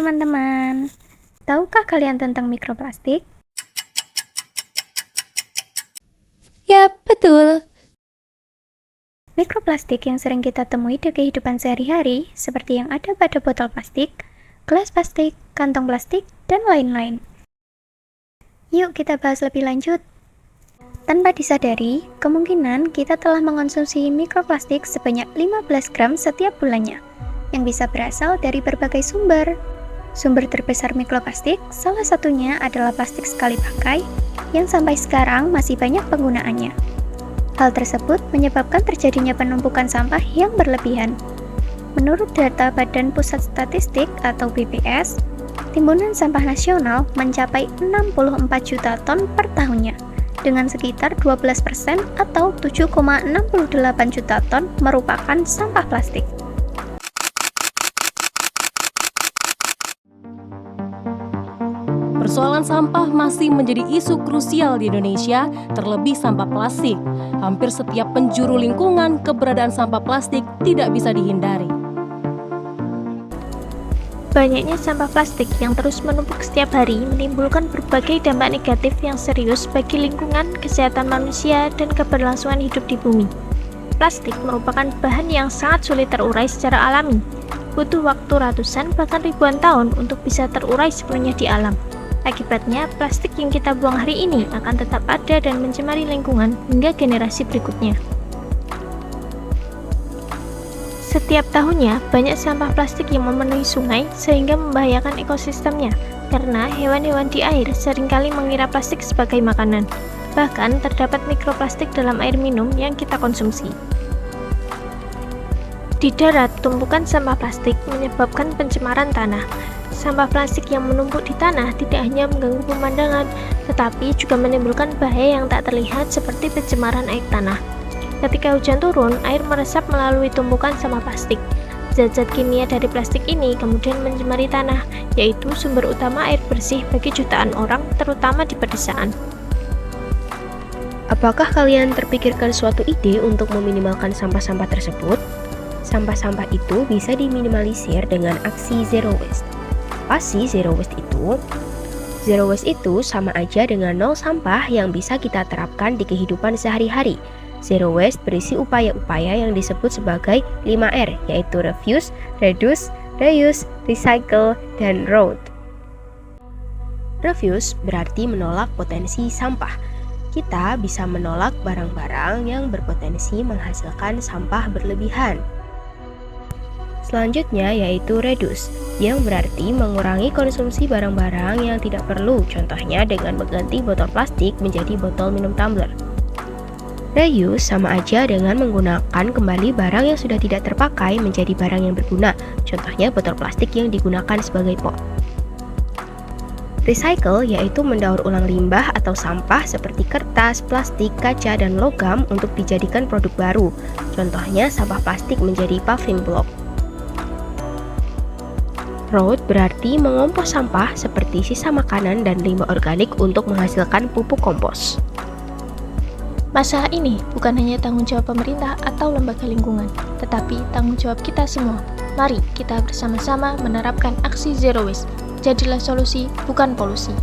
teman-teman. Tahukah kalian tentang mikroplastik? Ya, betul. Mikroplastik yang sering kita temui di kehidupan sehari-hari, seperti yang ada pada botol plastik, gelas plastik, kantong plastik, dan lain-lain. Yuk kita bahas lebih lanjut. Tanpa disadari, kemungkinan kita telah mengonsumsi mikroplastik sebanyak 15 gram setiap bulannya, yang bisa berasal dari berbagai sumber. Sumber terbesar mikroplastik, salah satunya adalah plastik sekali pakai, yang sampai sekarang masih banyak penggunaannya. Hal tersebut menyebabkan terjadinya penumpukan sampah yang berlebihan. Menurut data Badan Pusat Statistik atau BPS, timbunan sampah nasional mencapai 64 juta ton per tahunnya, dengan sekitar 12% atau 7,68 juta ton merupakan sampah plastik. Persoalan sampah masih menjadi isu krusial di Indonesia, terlebih sampah plastik. Hampir setiap penjuru lingkungan, keberadaan sampah plastik tidak bisa dihindari. Banyaknya sampah plastik yang terus menumpuk setiap hari menimbulkan berbagai dampak negatif yang serius bagi lingkungan, kesehatan manusia, dan keberlangsungan hidup di bumi. Plastik merupakan bahan yang sangat sulit terurai secara alami. Butuh waktu ratusan bahkan ribuan tahun untuk bisa terurai sepenuhnya di alam. Akibatnya, plastik yang kita buang hari ini akan tetap ada dan mencemari lingkungan hingga generasi berikutnya. Setiap tahunnya, banyak sampah plastik yang memenuhi sungai sehingga membahayakan ekosistemnya, karena hewan-hewan di air seringkali mengira plastik sebagai makanan. Bahkan, terdapat mikroplastik dalam air minum yang kita konsumsi. Di darat, tumpukan sampah plastik menyebabkan pencemaran tanah. Sampah plastik yang menumpuk di tanah tidak hanya mengganggu pemandangan, tetapi juga menimbulkan bahaya yang tak terlihat seperti pencemaran air tanah. Ketika hujan turun, air meresap melalui tumpukan sampah plastik. Zat-zat kimia dari plastik ini kemudian mencemari tanah, yaitu sumber utama air bersih bagi jutaan orang, terutama di pedesaan. Apakah kalian terpikirkan suatu ide untuk meminimalkan sampah-sampah tersebut? Sampah-sampah itu bisa diminimalisir dengan aksi zero waste. Apa sih zero waste itu? Zero waste itu sama aja dengan nol sampah yang bisa kita terapkan di kehidupan sehari-hari. Zero waste berisi upaya-upaya yang disebut sebagai 5R, yaitu refuse, reduce, reuse, recycle, dan road. Refuse berarti menolak potensi sampah. Kita bisa menolak barang-barang yang berpotensi menghasilkan sampah berlebihan. Selanjutnya yaitu reduce, yang berarti mengurangi konsumsi barang-barang yang tidak perlu, contohnya dengan mengganti botol plastik menjadi botol minum tumbler. Reuse sama aja dengan menggunakan kembali barang yang sudah tidak terpakai menjadi barang yang berguna, contohnya botol plastik yang digunakan sebagai pot. Recycle yaitu mendaur ulang limbah atau sampah seperti kertas, plastik, kaca, dan logam untuk dijadikan produk baru, contohnya sampah plastik menjadi paving block. Road berarti mengompos sampah seperti sisa makanan dan limbah organik untuk menghasilkan pupuk kompos. Masalah ini bukan hanya tanggung jawab pemerintah atau lembaga lingkungan, tetapi tanggung jawab kita semua. Mari kita bersama-sama menerapkan aksi zero waste. Jadilah solusi, bukan polusi.